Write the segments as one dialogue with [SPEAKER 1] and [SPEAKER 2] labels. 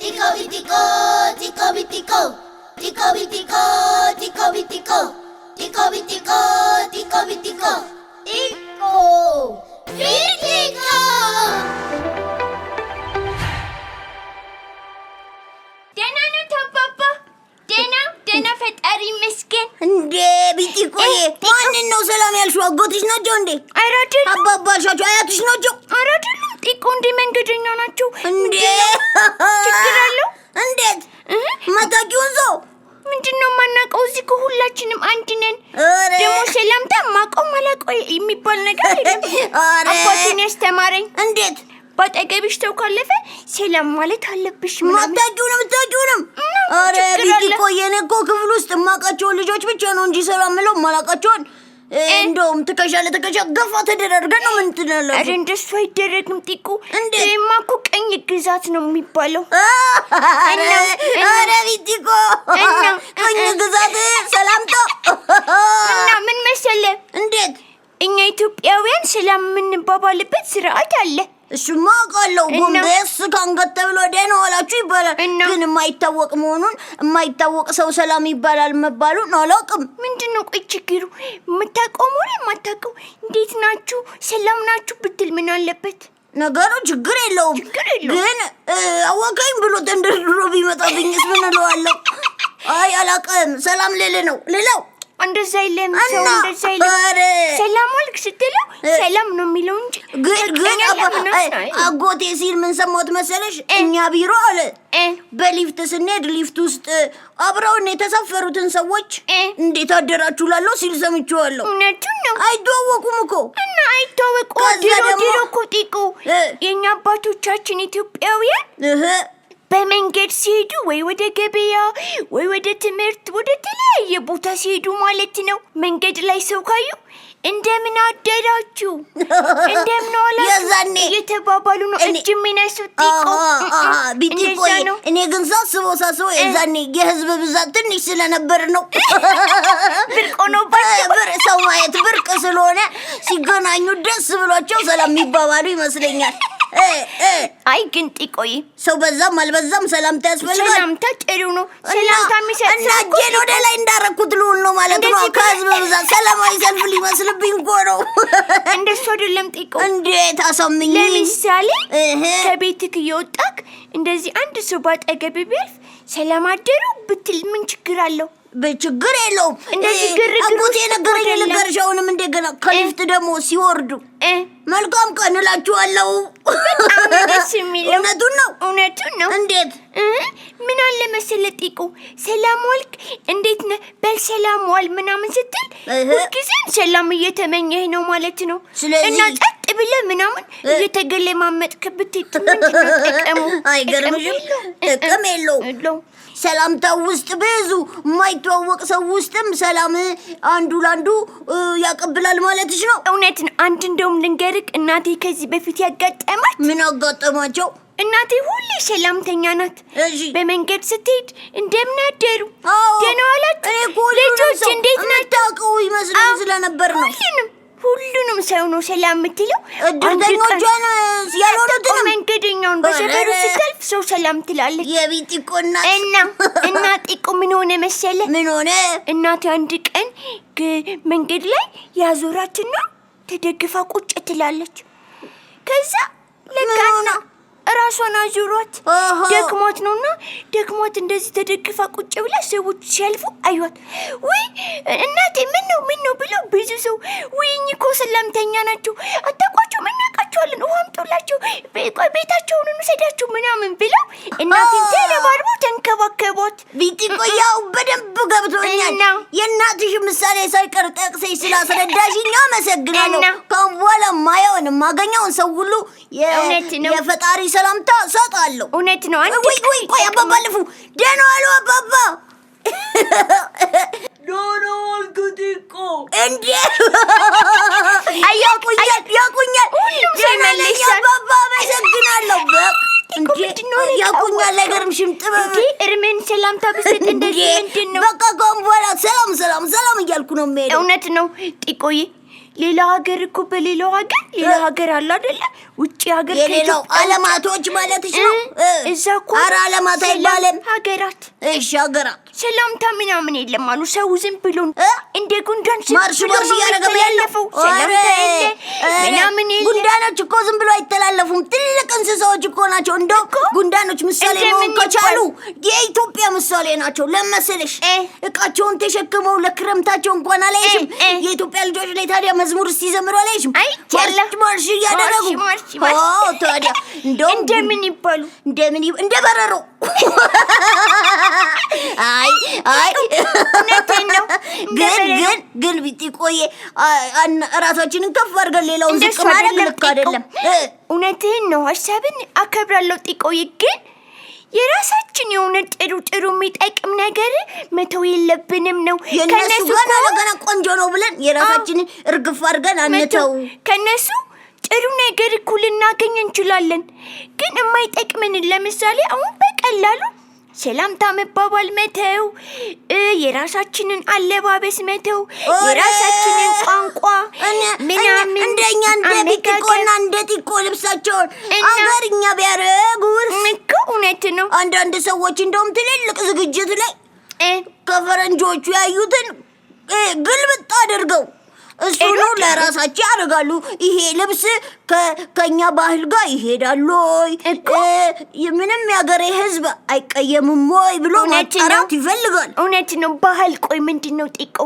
[SPEAKER 1] Tico bitico, tico bitico, tico bitico, tico bitico, tico bitico, tico bitico, tico bitico.
[SPEAKER 2] ደህና ነው ታባባ? ደህና ፈጣሪ ይመስገን።
[SPEAKER 3] እንዴ ቢቲኮዬ ማንን ነው ሰላም ያልሽው? አጎትሽ ናቸው እንዴ?
[SPEAKER 2] አይራድሉ
[SPEAKER 3] አባባሻቸው አያትሽ ናቸው?
[SPEAKER 2] አይራድሉ ጢቆ እንደ መንገደኛ ናቸው
[SPEAKER 3] እንዴ?
[SPEAKER 2] ችግር አለው?
[SPEAKER 3] እንዴት ማታቂውን ሰው
[SPEAKER 2] ምንድነው ማናቀው? እዚህ ሁላችንም አንድ ነን።
[SPEAKER 3] ኧረ
[SPEAKER 2] ደግሞ ሰላምታ ማቀው ማላቀው የሚባል ነገር የለም።
[SPEAKER 3] ኧረ
[SPEAKER 2] አባቴን ያስተማረኝ።
[SPEAKER 3] እንዴት
[SPEAKER 2] ባጠገብሽ ተው ካለፈ ሰላም ማለት አለብሽ ምናምን።
[SPEAKER 3] ማታቂውንም ኧረ ቢቲኮዬ እኔ እኮ ክፍል ውስጥ የማውቃቸውን ልጆች ብቻ ነው እንጂ ሰላም የምለው ማላውቃቸውን እንደውም ትከሻ ለትከሻ ገፋ ተደራርገን ነው ምን ትላለች?
[SPEAKER 2] አረ እንደሱ አይደረግም ጢቁ።
[SPEAKER 3] እንዴ
[SPEAKER 2] ማኩ ቀኝ ግዛት ነው የሚባለው።
[SPEAKER 3] አረ ቢቲኮ ቀኝ ግዛት ሰላምታ
[SPEAKER 2] እና ምን መሰለህ?
[SPEAKER 3] እንዴት
[SPEAKER 2] እኛ ኢትዮጵያውያን ሰላም የምንባባልበት ስርዓት አለ።
[SPEAKER 3] እሱማ አውቃለሁ። ጎንበስ ከአንገት ተብሎ ደህና ዋላችሁ ይባላል። ግን የማይታወቅ መሆኑን የማይታወቅ ሰው ሰላም ይባላል መባሉን አላውቅም።
[SPEAKER 2] ምንድነው ቆይ ችግሩ? የምታውቀው ሆነ የማታውቀው እንዴት ናችሁ ሰላም ናችሁ ብትል ምን አለበት?
[SPEAKER 3] ነገሩ ችግር የለውም። ግን አወቀኝ ብሎ ተንደርድሮ ቢመጣብኝስ ምን እለዋለሁ? አይ አላውቅም ሰላም ልለው
[SPEAKER 2] እንደዛ የለም ሰው እንደዛ የለም። ሰላም ዋልክ ስትለው ሰላም ነው የሚለው እንጂ
[SPEAKER 3] ግን አጎቴ ሲል ምን ሰማሁት መሰለሽ? እኛ ቢሮ አለ በሊፍት ስንሄድ ሊፍት ውስጥ አብረውን የተሳፈሩትን ሰዎች እንዴት አደራችሁ ላለው ሲል ሰምቼዋለሁ።
[SPEAKER 2] እውነቱን ነው።
[SPEAKER 3] አይተዋወቁም እኮ
[SPEAKER 2] እና አይተዋወቁ ድሮ እኮ ጢቁ የእኛ አባቶቻችን ኢትዮጵያውያን በመንገድ ሲሄዱ ወይ ወደ ገበያ ወይ ወደ ትምህርት ወደ ተለያየ ቦታ ሲሄዱ ማለት ነው መንገድ ላይ ሰው ካዩ እንደምን አደራችሁ እንደምን ዋላችሁ
[SPEAKER 3] የዛኔ
[SPEAKER 2] እየተባባሉ ነው እጅ የሚነሱት። ጢቆ
[SPEAKER 3] ቢቲኮዬ እኔ ግን ሳስበው የዛኔ የህዝብ ብዛት ትንሽ ስለነበር ነው
[SPEAKER 2] ብርቅ ሆኖባቸው
[SPEAKER 3] ሰው ማየት ብርቅ ስለሆነ ሲገናኙ ደስ ብሏቸው ሰላም የሚባባሉ ይመስለኛል።
[SPEAKER 2] አይ ግን ጢቆዬ
[SPEAKER 3] ሰው በዛም አልበዛም ሰላምታ ያስፈልጋል።
[SPEAKER 2] ሰላምታ ጥሩ ነው። ሰላምታ የሚሰጥ
[SPEAKER 3] እና እጄን ወደ ላይ እንዳረኩት ልውል ነው ማለት ነው። ከህዝብ ብዛት ሰላማዊ ሰልፍ ሊመስልብኝ እኮ ነው።
[SPEAKER 2] እንደሱ አይደለም ጢቆ።
[SPEAKER 3] እንዴት አሳምኝ?
[SPEAKER 2] ለምሳሌ ከቤትክ እየወጣክ እንደዚህ አንድ ሰው ባጠገብ ቢያልፍ ሰላም አደሩ ብትል ምን ችግር አለው?
[SPEAKER 3] በችግር የለውም።
[SPEAKER 2] እንደዚህ ግርግር
[SPEAKER 3] አጎቴ ነገረኝ ልንገርሽ። አሁንም እንደገና ከሊፍት ደግሞ ሲወርዱ መልካም ቀን እላችኋለሁ።
[SPEAKER 2] በጣም ደስ የሚለው እውነቱን ነው።
[SPEAKER 3] እንዴት
[SPEAKER 2] ምን አለ መሰለህ ጢቁ ሰላም ዋልክ እንዴት ነህ በል ሰላም ዋል ምናምን ስትል ሁልጊዜም ሰላም እየተመኘህ ነው ማለት ነው። እና ጸጥ ብለህ ምናምን እየተገለማመጥክ ብትሄድ ምንድን ነው ጥቅሙ?
[SPEAKER 3] አይገርምሽም? ጥቅም የለውም። ሰላምታ ውስጥ ብዙ የማይተዋወቅ ሰው ውስጥም ሰላም አንዱ ላንዱ ያቀብላል ማለትሽ ነው።
[SPEAKER 2] እውነት ነው። አንድ እንደውም ልንገርክ እናቴ ከዚህ በፊት ያጋጠማት።
[SPEAKER 3] ምን አጋጠማቸው?
[SPEAKER 2] እናቴ ሁሌ ሰላምተኛ ናት። በመንገድ ስትሄድ እንደምን አደሩ ደህና ዋላችሁ ልጆች እንዴት ናችሁ
[SPEAKER 3] ታውቀው ይመስለኝ ስለነበር ነው።
[SPEAKER 2] ሁሉንም ሰው ነው ሰላም የምትለው።
[SPEAKER 3] እድርተኞቿን ያልሆኑትንም
[SPEAKER 2] መንገደኛውን በሰፈሩ ስታልፍ ሰው ሰላም ትላለች።
[SPEAKER 3] የቢጢቆ
[SPEAKER 2] እና ጢቆ ምን ሆነ መሰለ?
[SPEAKER 3] ምን ሆነ?
[SPEAKER 2] እናቴ አንድ ቀን መንገድ ላይ ያዞራትና ተደግፋ ቁጭ ትላለች። ከዛ ለካና ራሷን አዙሯት ደክሟት ነውና ደክሟት እንደዚህ ተደግፋ ቁጭ ብላ ሰዎች ሲያልፉ አዩት። ወይ እናቴ ምን ነው ብለው ብዙ ሰው ወይኝ እኮ ሰላምተኛ ናቸው አታውቋቸው ምናቃቸዋለን ውሃ አምጡላቸው ቤታቸውን እንሰዳቸው ምናምን ብለው እናቴን ተረባርበው ተንከባከቧት።
[SPEAKER 3] ቢጢቆ ያው በደንብ ገብቶኛል። የእናትሽ ምሳሌ ሳይቀር ጠቅሰሽ ስላስረዳሽኝ አመሰግናለሁ። ከአሁን በኋላ ማየውን የማገኘውን ሰው ሁሉ የፈጣሪ ሰላምታ ሰጣለሁ።
[SPEAKER 2] እውነት ነው።
[SPEAKER 3] ቆይ አባባ ልፉ ደህና ዋሉ አባባ።
[SPEAKER 4] ደህና ዋልክ ጢቆ።
[SPEAKER 3] እንዴ ያቁኛል
[SPEAKER 2] ሁሉም ሰው ይመልሳል።
[SPEAKER 3] አባባ አመሰግናለሁ። ያቁኛል አይገርምሽም? ጥበብ
[SPEAKER 2] እርሜን ሰላምታ ብሰጥ እንደዚህ ምንድን ነው?
[SPEAKER 3] በቃ ከአሁን በኋላ ሰላም እያልኩ ነው የምሄደው።
[SPEAKER 2] እውነት ነው ጢቆዬ። ሌላ ሀገር እኮ በሌላው ሀገር ሌላ ሀገር አለ አይደለ? ውጪ ሀገር
[SPEAKER 3] የሌላው ዓለማቶች ማለትሽ ነው?
[SPEAKER 2] እዛ እኮ
[SPEAKER 3] ኧረ ዓለማት አይባልም።
[SPEAKER 2] ሀገራት።
[SPEAKER 3] እሺ ሀገራት።
[SPEAKER 2] ሰላምታ ምናምን የለም አሉ። ሰው ዝም ብሎ እንደ ጉንዳን
[SPEAKER 3] ማርሽ ማርሽ እያደረገ
[SPEAKER 2] ያለፈው ሰላምታ የለ ምናምን የለ።
[SPEAKER 3] ጉንዳኖች እኮ ዝም ብሎ አይተላለፉም። ትልቅ እንስሳዎች እኮ ናቸው። እንደው ጉንዳኖች ምሳሌ መሆን ከቻሉ የኢትዮጵያ ምሳሌ ናቸው። ለመሰለሽ እቃቸውን ተሸክመው ለክረምታቸው እንኳን አላየሽም? የኢትዮጵያ ልጆች ላይ ታዲያ መዝሙር ሲዘምሩ አላየሽም? ማርሽ እያደረጉ ታዲያ
[SPEAKER 2] እንደምን ይባሉ?
[SPEAKER 3] እንደ በረሮ። አይ ግን ቢጢቆዬ ራሳችንን ከፍ አድርገን ሌላውን ዝቅ ማድረግ ልክ አይደለም።
[SPEAKER 2] እውነትህን ነው። ሀሳብን አከብራለሁ ጢቆዬ። ግን የራሳችን የሆነ ጥሩ የሚጠቅም ነገር መተው የለብንም ነው።
[SPEAKER 3] ከነሱ ገና ቆንጆ ነው ብለን የራሳችንን እርግፍ አድርገን አንተው።
[SPEAKER 2] ከነሱ ጥሩ ነገር እኩል ልናገኝ እንችላለን። ግን የማይጠቅመንን ለምሳሌ አሁን በቀላሉ ሰላምታ መባባል መተው፣ የራሳችንን አለባበስ መተው፣ የራሳችንን ቋንቋ ምናምን
[SPEAKER 3] እንደኛ እንደ ቢጢቆና እንደ ጢቆ ልብሳቸውን አገርኛ ቢያደርጉት
[SPEAKER 2] እኮ እውነት ነው።
[SPEAKER 3] አንዳንድ ሰዎች እንደውም ትልልቅ ዝግጅት ላይ ከፈረንጆቹ ያዩትን ግልብጥ አድርገው እሱኑ ለራሳቸው ያደርጋሉ። ይሄ ልብስ ከኛ ባህል ጋር ይሄዳል ወይ? ምንም የሀገሬ ሕዝብ አይቀየምም ወይ ብሎ ማጣራት ይፈልጋል።
[SPEAKER 2] እውነት ነው። ባህል ቆይ ምንድን ነው ጢቆ?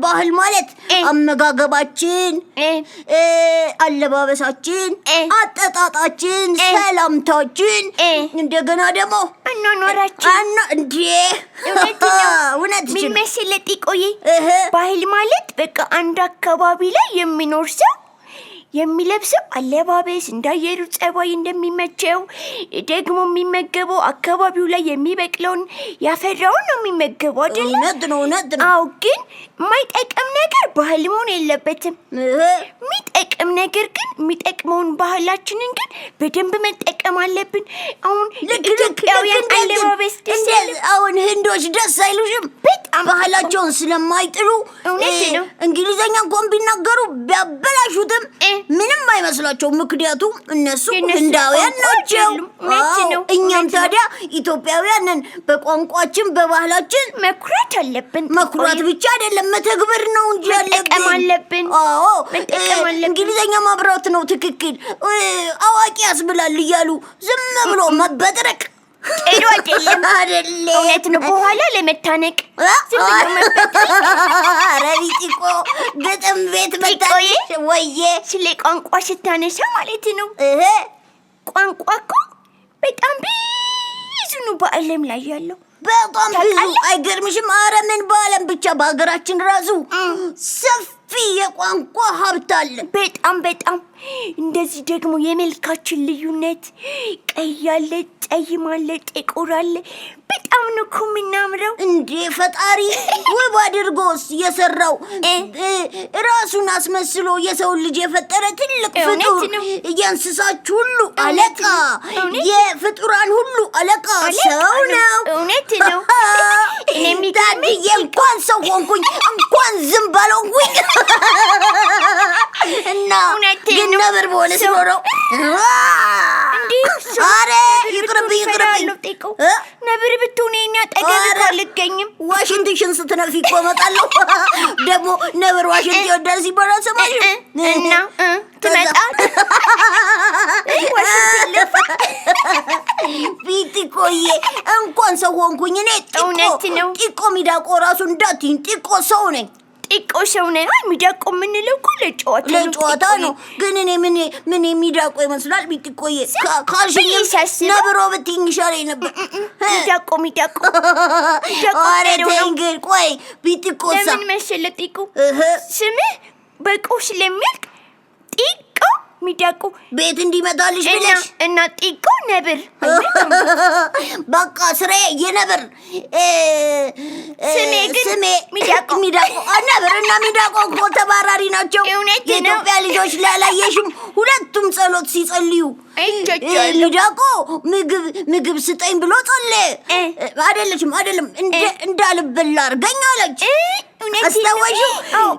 [SPEAKER 3] ባህል ማለት አመጋገባችን፣ አለባበሳችን፣ አጠጣጣችን፣ ሰላምታችን፣ እንደገና ደግሞ
[SPEAKER 2] አኗኗራችን።
[SPEAKER 3] እውነት
[SPEAKER 2] ምን መሰለህ ጢቆዬ፣ ባህል ማለት በቃ አንድ አካባቢ ላይ የሚኖር ሰው የሚለብሰው አለባበስ እንዳየሩ ጸባይ እንደሚመቸው ደግሞ የሚመገበው አካባቢው ላይ የሚበቅለውን ያፈራውን ነው የሚመገበው አይደል?
[SPEAKER 3] እውነት ነው።
[SPEAKER 2] አዎ፣ ግን የማይጠቅም ነገር ባህል መሆን የለበትም። የሚጠቅም ነገር ግን የሚጠቅመውን ባህላችንን ግን በደንብ መጠቀም አለብን። አሁን ኢትዮጵያውያን አለባበስ
[SPEAKER 3] አሁን ህንዶች ደስ አይሉሽም? በጣም ባህላቸውን ስለማይጥሉ እንግሊዘኛ እንኳን ቢናገሩ ቢያበላሹትም ምንም አይመስላቸው። ምክንያቱም እነሱ ህንዳውያን ናቸው። እኛም ታዲያ ኢትዮጵያውያንን በቋንቋችን በባህላችን
[SPEAKER 2] መኩራት አለብን።
[SPEAKER 3] መኩራት ብቻ አይደለም መተግበር ነው እንጂ
[SPEAKER 2] አለብን።
[SPEAKER 3] እንግሊዘኛ ማብራት ነው ትክክል። አዋቂ ያስብላል እያሉ ዝም ብሎ መበጥረቅ
[SPEAKER 2] ጥሩ አይደለም። እውነት ነው። በኋላ ለመታነቅ
[SPEAKER 3] ረቢጢቆ ግጥም ቤት መታነቅ ወዬ።
[SPEAKER 2] ስለ ቋንቋ ስታነሳ ማለት ነው። ቋንቋ እኮ በጣም ብዙ ነው በዓለም ላይ ያለው።
[SPEAKER 3] በጣም ብዙ አይገርምሽም? ኧረ ምን በዓለም ብቻ በሀገራችን ራሱ ሰፊ የቋንቋ ሀብት አለ።
[SPEAKER 2] በጣም እንደዚህ ደግሞ የመልካችን ልዩነት ቀይ አለ፣ ጠይም አለ፣ ጥቁር አለ። በጣም ነው እኮ የምናምረው።
[SPEAKER 3] እንዴ ፈጣሪ ውብ አድርጎስ የሰራው ራሱን አስመስሎ የሰው ልጅ የፈጠረ ትልቅ ፍጡር፣ የእንስሳች ሁሉ አለቃ፣ የፍጡራን ሁሉ አለቃ ሰው ነው።
[SPEAKER 2] እውነት ነው።
[SPEAKER 3] ታድዬ እንኳን ሰው ሆንኩኝ እንኳን ዝም ባልሆንኩኝ እና ግን ነብር በሆነ ሲኖረው ኧረ ይቅርብኝ።
[SPEAKER 2] ነብር ብትሆን የእኛ ጠገብ አልገኝም።
[SPEAKER 3] ዋሽንትሽን ስትነፊ እኮ እመጣለሁ። ደግሞ ነብር ዋሽንት ይወዳል ሲባል አልሰማሽም?
[SPEAKER 2] እና ትመጣል
[SPEAKER 3] ቢጢቆዬ እንኳን ሰው ሆንኩኝ እኔ። ጢቆ ሚዳቆ ራሱ እንዳትይኝ፣ ጢቆ ሰው ነኝ።
[SPEAKER 2] ጢቆ ሰው ነኝ። ሚዳቆ የምንለው እኮ
[SPEAKER 3] ለጨዋታ ነው። ግን እኔ ምን ሚዳቆ ይመስላል ቢጢቆዬ? ካልሽኝ ነብሮ ብትይኝ ይሻለኝ ነበር።
[SPEAKER 2] ሚዳቆ
[SPEAKER 3] ኧረ ተይኝ ግን። ቆይ ቢጢቆሳ
[SPEAKER 2] ለምን መሰለህ ጢቆ ስምህ በቆ ስለሚያልቅ ጢቆ ሚዳቆ
[SPEAKER 3] ቤት እንዲመጣልሽ ብለሽ
[SPEAKER 2] እና ጢቆ ነብር።
[SPEAKER 3] በቃ ስራዬ የነብር
[SPEAKER 2] ስሜ
[SPEAKER 3] ሚዳቆ። ነብር እና ሚዳቆ እኮ ተባራሪ ናቸው። የኢትዮጵያ ልጆች ላላየሽም? ሁለቱም ጸሎት ሲጸልዩ ሚዳቆ ምግብ ስጠኝ ብሎ ጸለየ። አይደለም እንዳልበላ አድርገኝ አለች። አስታወሽው?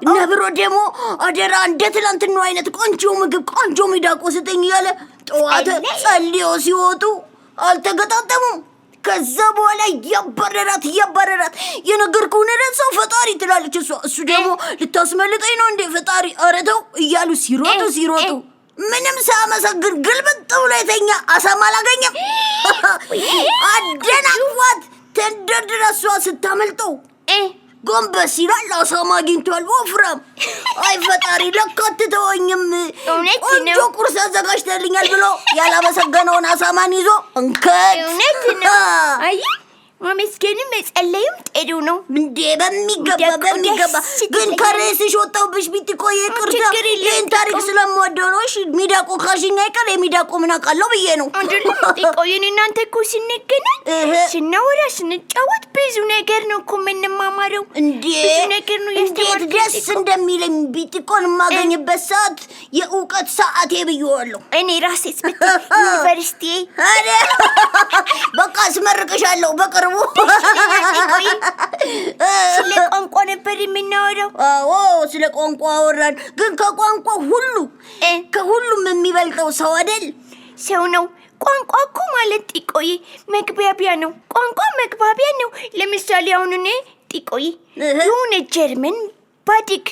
[SPEAKER 3] ነብሮ ደግሞ አደራ እንደ ትላንትናው አይነት ቆንጆ ምግብ ቆንጆ ሚዳቆ ስጠኝ እያለ ጠዋት ጸልዮ ሲወጡ አልተገጣጠሙም። ከዛ በኋላ እያባረራት የነገርኩህን ረሳው ፈጣሪ ትላለች እሷ። እሱ ደግሞ ልታስመልጠኝ ነው እንዴ ፈጣሪ አረተው እያሉ ሲሮጡ ምንም ሳያመሰግን ግልብጥ ብሎ የተኛ አሳማ አላገኘም። አደናቅፏት ተንደርድራ እሷ ስታመልጠው ጎንበስ ይላል አሳማ አግኝቷል ወፍራም። አይ ፈጣሪ ለካ አትተወኝም፣ ቆንጆ ቁርስ አዘጋጅተልኛል ብሎ ያላመሰገነውን አሳማን ይዞ እንከት።
[SPEAKER 2] እውነት ነው። አይ ማመስገንም መጸለይም ጥሩ ነው
[SPEAKER 3] እንዴ? በሚገባ ግን ከርዕስሽ ወጣሁብሽ ቢትቆ ይቅርታ። ይህን ታሪክ ስለምወደው ነው። እሺ ሚዳቆ ካልሽኝ አይቀር የሚዳቆ ምን አውቃለሁ ብዬ ነው።
[SPEAKER 2] ቆይን እናንተ እኮ ስንገናኝ ስናወራ ስንጫወት ብዙ ነገር ነው እኮ የምንማማረው። ብዙ ነገር ነው።
[SPEAKER 3] እንዴት ደስ እንደሚለኝ ቢትቆን የማገኝበት ሰዓት የእውቀት ሰዓቴ ብዬዋለሁ።
[SPEAKER 2] እኔ ራሴ ዩኒቨርሲቲ
[SPEAKER 3] በቃ አስመርቅሻለሁ በቅርቡ።
[SPEAKER 2] ስለ ቋንቋ ነበር የምናወራው።
[SPEAKER 3] አዎ ስለ ቋንቋ አወራን። ግን ከቋንቋ ከሁሉም የሚበልጠው ሰው አይደል?
[SPEAKER 2] ሰው ነው። ቋንቋ እኮ ማለት ጢቆይ መግባቢያ ነው። ቋንቋ መግባቢያ ነው። ለምሳሌ አሁን እኔ ጢቆይ የሆነ ጀርመን ባድግ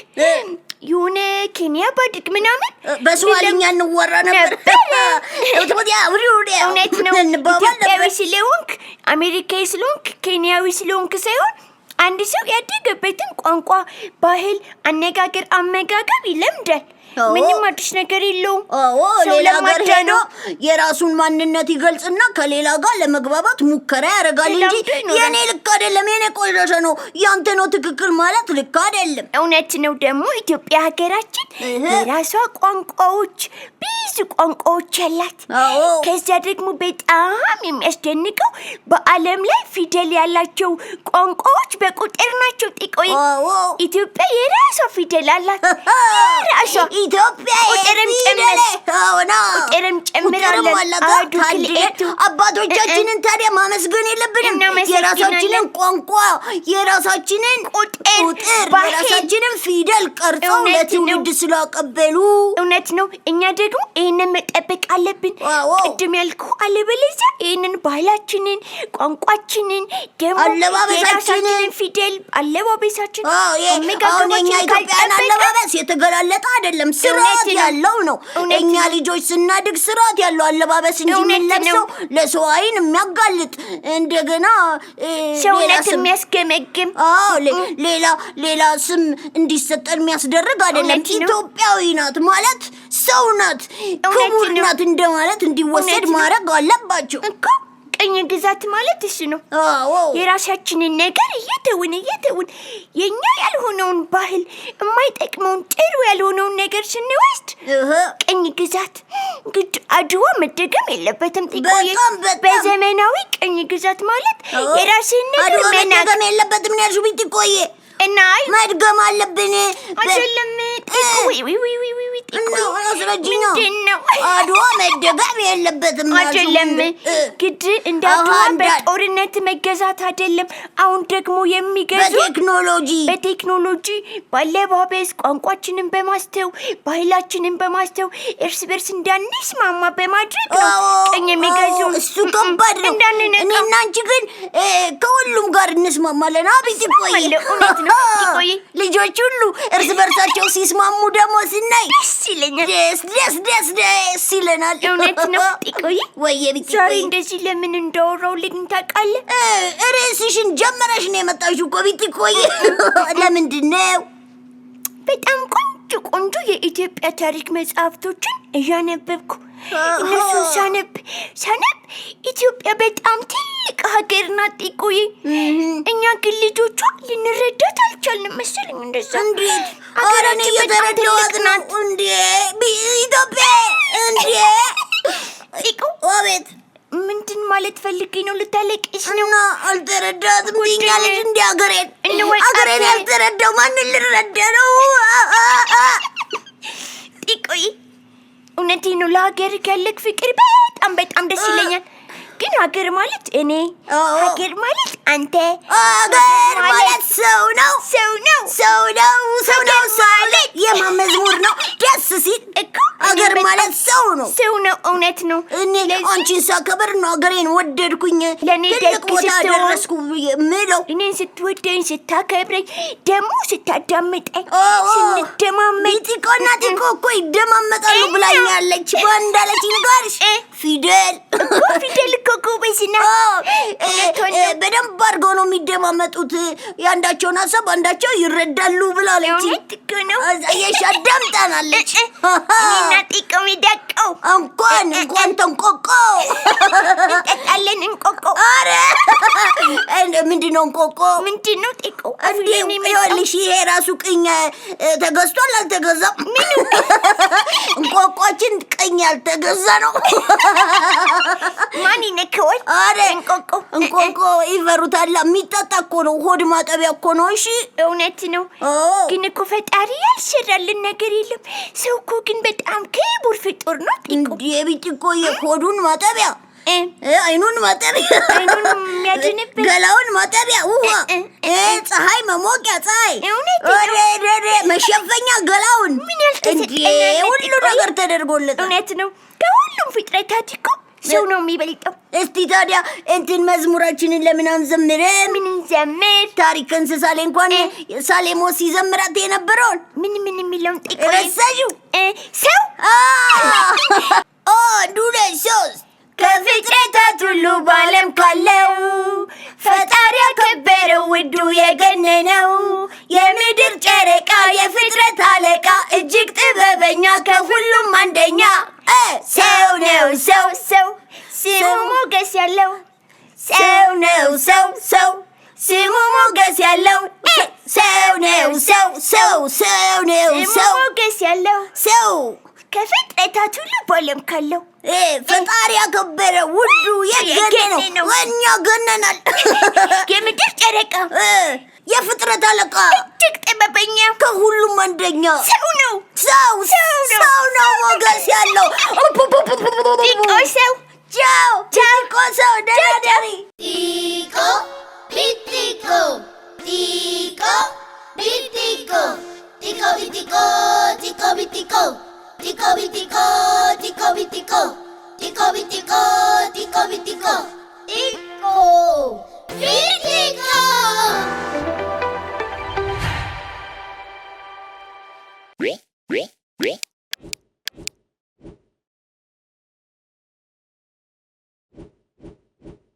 [SPEAKER 2] የሆነ ኬንያ ባድግ ምናምን
[SPEAKER 3] በሶማሊኛ እንወራ ነበር።
[SPEAKER 2] እውነት ነው። ኢትዮጵያዊ ስለሆንክ አሜሪካዊ ስለሆንክ ኬንያዊ ስለሆንክ ሳይሆን አንድ ሰው ያደገበትን ቋንቋ፣ ባህል፣ አነጋገር፣ አመጋገብ ይለምዳል። ምንም አዲስ ነገር የለውም።
[SPEAKER 3] ሰው ሌላ ሄዶ የራሱን ማንነት ይገልጽና ከሌላ ጋር ለመግባባት ሙከራ ያደርጋል እንጂ የኔ ልክ አይደለም የኔ ቆሻሻ ነው ያንተ ነው ትክክል ማለት ልክ አይደለም።
[SPEAKER 2] እውነት ነው። ደግሞ ኢትዮጵያ ሀገራችን የራሷ ቋንቋዎች ብዙ ቋንቋዎች አላት። ከዛ ደግሞ በጣም የሚያስደንቀው በዓለም ላይ ፊደል ያላቸው ቋንቋዎች በቁጥር ናቸው። ጢቆይ ኢትዮጵያ የራሷ ፊደል አላት። የራሷ
[SPEAKER 3] ኢትዮጵያ
[SPEAKER 2] ቁጥርም ጨምራለን።
[SPEAKER 3] አባቶቻችንን ታዲያ ማመስገን የለብንም? የራሳችንን ቋንቋ የራሳችንን ቁጥር የራሳችንን ፊደል ቀርጸው ለትውልድ ስላቀበሉ።
[SPEAKER 2] እውነት ነው። እኛ ደግሞ ይህንን መጠበቅ አለብን። ቅድም ያልኩ አለበለዚያ ይህንን ባህላችንን ቋንቋችንን ደግሞ የራሳችንን ፊደል አለባበሳችን
[SPEAKER 3] አሁን የኛ ኢትዮጵያን አለባበስ የተገላለጠ አይደለም፣ ስርዓት ያለው ነው። እኛ ልጆች ስናድግ ስርዓት ያለው አለባበስ እንጂ የምንለብሰው ለሰው አይን የሚያጋልጥ እንደገና
[SPEAKER 2] ሰውነት የሚያስገመግም
[SPEAKER 3] ሌላ ስም እንዲሰጠን የሚያስደርግ አይደለም። ኢትዮጵያዊ ናት ማለት ሰው ናት፣ ክቡር ናት እንደማለት እንዲወሰድ ማድረግ አለባቸው እኮ።
[SPEAKER 2] ቀኝ ግዛት ማለት እሱ ነው። የራሳችንን ነገር እየተውን የኛ ያልሆነውን ባህል የማይጠቅመውን ጥሩ ያልሆነውን ነገር ስንወስድ ቀኝ ግዛት ግድ አድዋ መደገም የለበትም። ጢቆይ በዘመናዊ ቀኝ ግዛት ማለት የራስን ነገር
[SPEAKER 3] መደገም የለበትም ነው ያልሽው ጢቆይ።
[SPEAKER 2] እና
[SPEAKER 3] መድገም አለብን
[SPEAKER 2] አይደለም? ጢቆይ ምንድነው?
[SPEAKER 3] አድዋ መደገም የለበትም
[SPEAKER 2] አይደለም? ግድ እንደ አድዋ በጦርነት መገዛት አይደለም። አሁን ደግሞ የሚገዙ በቴክኖሎጂ ባለባበስ ቋንቋችንን በማስተው ባህላችንን በማስተው እርስ በርስ እንዳንስማማ በማድረግ ነው ቀኝ የሚገዙ።
[SPEAKER 3] እሱ ከባድ ነው። እኔና አንቺ ግን ከሁሉም ጋር እንስማማለን። አብይ ቆይ
[SPEAKER 2] እውነት ነው። ቆይ
[SPEAKER 3] ልጆች ሁሉ እርስ በርሳቸው ሲስማሙ ደግሞ ስናይ
[SPEAKER 2] ደስ ይለኛል።
[SPEAKER 3] ደስ ይለናል።
[SPEAKER 2] እውነት ነው። ቆይ
[SPEAKER 3] ወይ ቢት
[SPEAKER 2] ዛሬ እንደዚህ ለምን እንዳወራው ልኝ ታውቃለህ?
[SPEAKER 3] ርዕስሽን ጀመረሽ ነው የመጣሽው እኮ ቢት ቆይ ለምንድን ነው?
[SPEAKER 2] በጣም ቆንጆ የኢትዮጵያ ታሪክ መጽሐፍቶችን እያነበብኩ እነሱን ሳነብ ኢትዮጵያ በጣም ትልቅ ሀገር ናት። ጢቆይ እኛ ግን ልጆቿ ልንረዳት አልቻልንም መሰለኝ። እንደዛ
[SPEAKER 3] እንዴት? አረኔ እየተረዳኋት ነው እንዴ ኢትዮጵያ እንዴ?
[SPEAKER 2] ጢቆ
[SPEAKER 3] አቤት
[SPEAKER 2] ምንድን ማለት ፈልጌ ነው? ልታለቅሽ ነው?
[SPEAKER 3] እና አልተረዳትም ትይኛለሽ እንዴ? አገሬን ያልተረዳው ማንን ልረዳ ነው?
[SPEAKER 2] ጢቆይ እውነቴ ነው። ለሀገር ያለክ ፍቅር በጣም ደስ ይለኛል። ግን ሀገር ማለት እኔ፣ ሀገር ማለት አንተ፣
[SPEAKER 3] ሀገር ማለት ሰው ነው።
[SPEAKER 2] ሰው ነው።
[SPEAKER 3] ሰው ነው። ሰው ነው። ማለት የማመዝሙር ነው። ደስ ሲል
[SPEAKER 2] እኮ
[SPEAKER 3] ሀገር ማለት ሰው ነው።
[SPEAKER 2] ሰው ነው። እውነት ነው።
[SPEAKER 3] እኔ አንቺን ሳከብር ነው ሀገሬን ወደድኩኝ፣
[SPEAKER 2] ለእኔ
[SPEAKER 3] ትልቅ
[SPEAKER 2] ደግ
[SPEAKER 3] ቦታ
[SPEAKER 2] ስትሆን፣
[SPEAKER 3] ደረስኩ ምለው።
[SPEAKER 2] እኔን ስትወደኝ ስታከብረኝ ደግሞ ስታዳምጠኝ ስንደማመጥ
[SPEAKER 3] ጢቆና ጢቆ እኮ ይደማመጣሉ ብላኛለች። ባንዳለች ንጋርሽ ፊደል
[SPEAKER 2] ፊደል እኮ ጎበዝ ናት።
[SPEAKER 3] በደንብ አድርገው ነው የሚደማመጡት። የአንዳቸውን ሀሳብ አንዳቸው ይረዳሉ ብላለች።
[SPEAKER 2] እውነት እኮ ነው።
[SPEAKER 3] አዳምጣናለች።
[SPEAKER 2] እኔና ጢቆ ሚዳቀው
[SPEAKER 3] እንኳን ተንቆቆ
[SPEAKER 2] እንጠጣለን። እንቆቆ
[SPEAKER 3] አረ ምንድን ነው እንቆቆ?
[SPEAKER 2] ምንድን ነው ጢቆ?
[SPEAKER 3] ይኸውልሽ ይሄ ራሱ ቅኝ ተገዝቷል አልተገዛም? እንቆቋችን ቅኝ ያልተገዛ ነው።
[SPEAKER 2] ማን ይነከዋል?
[SPEAKER 3] አረ
[SPEAKER 2] እንቆቆ
[SPEAKER 3] ይፈሩታል። የሚጠጣ እኮ ነው፣ ሆድ ማጠቢያ እኮ ነው። እሺ
[SPEAKER 2] እውነት ነው። ግን እኮ ፈጣሪ ያልሰራልን ነገር የለም። ሰው እኮ ግን በጣም ክቡር ፍጡር ነው ጢቆ።
[SPEAKER 3] የቢጥ እኮ የሆዱን ማጠቢያ፣ አይኑን ማጠቢያ፣
[SPEAKER 2] አይኑን የሚያድንበት፣
[SPEAKER 3] ገላውን ማጠቢያ፣ ውሃ፣ ፀሐይ መሞቂያ፣ ፀሐይ መሸፈኛ፣ ገላውን ሁሉ ነገር ተደርጎለታል።
[SPEAKER 2] እውነት ነው። ከሁሉም ፍጥረታት እኮ ሰው ነው የሚበልጠው።
[SPEAKER 3] እስቲ ታዲያ መዝሙራችንን ለምን አንዘምርም?
[SPEAKER 2] ምን እንዘምር?
[SPEAKER 3] ታሪክ እንስሳ ላይ እንኳን ሳሌሞስ ሲዘምራት የነበረውን
[SPEAKER 2] ምን የሚለውን ጢቆ
[SPEAKER 3] ረሳሽው?
[SPEAKER 2] ሰው
[SPEAKER 3] አንድ ሁለት ሶስት
[SPEAKER 2] ከፍጥረታት ሁሉ በዓለም ካለው ፈጣሪ ያከበረው ውዱ የገነነው የምድር ጨረቃ የፍጥረት አለቃ እጅግ ጥበበኛ ከሁሉም አንደኛ ሰው ነው። ሰው ስሙ ሞገስ ያለው ሰው ነው። ሰው ስሙ ሞገስ ያለው ሰው ነው።
[SPEAKER 3] ሰው ነው።
[SPEAKER 2] ስሙ ሞገስ ያለው
[SPEAKER 3] ሰው
[SPEAKER 2] ከፍጥረታት ሁሉ በዓለም ካለው
[SPEAKER 3] ፈጣሪ ያከበረ ውዱ የገነነው። እኛ ገነናል።
[SPEAKER 2] የምድር ጨረቃ
[SPEAKER 3] የፍጥረት አለቃ
[SPEAKER 2] እጅግ ጥበበኛ
[SPEAKER 3] ከሁሉም አንደኛ
[SPEAKER 2] ሰው ነው።
[SPEAKER 3] ሰው ነው ሞገስ ያለው
[SPEAKER 2] ጢቆ ሰው
[SPEAKER 3] ጢቆ ሰው ደራዳሪ
[SPEAKER 1] ጢቆ ቢጢቆ ጢቆ ቢጢቆ ጢቆ ቢጢቆ ጢቆ ቢጢቆ ጢቆ ቢጢቆ ጢቆ ቢጢቆ ጢቆ ቢጢቆ ጢቆ ቢጢቆ ጢቆ